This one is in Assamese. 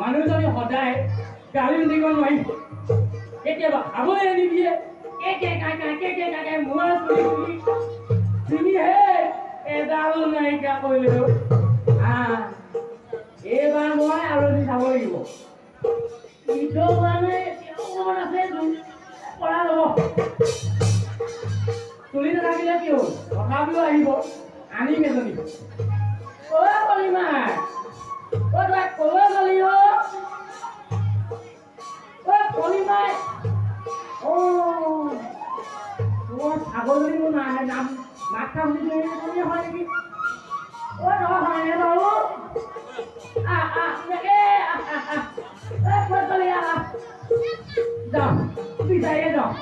মানুহজনী সদায় গালি দিব নোৱাৰি কেতিয়াবা খাবলৈ নিদিয়ে মোৰ তুমি হে এডালো নাইকিয়া কৰিলো এইবাৰ মই আলহী চাব লাগিব আছে কৰা ল'ব তুলি নাথাকিলে কি হ'ল তথাপিও আহিব আনিম এজনী কলিমাই কলৈ গলি কলিমাই তোমাৰ ছাগলী মোৰ নাহে নাম মাথা শুনি হয় নেকি হয়নে বাৰু যাওঁ বিচাৰিয়ে যাওঁ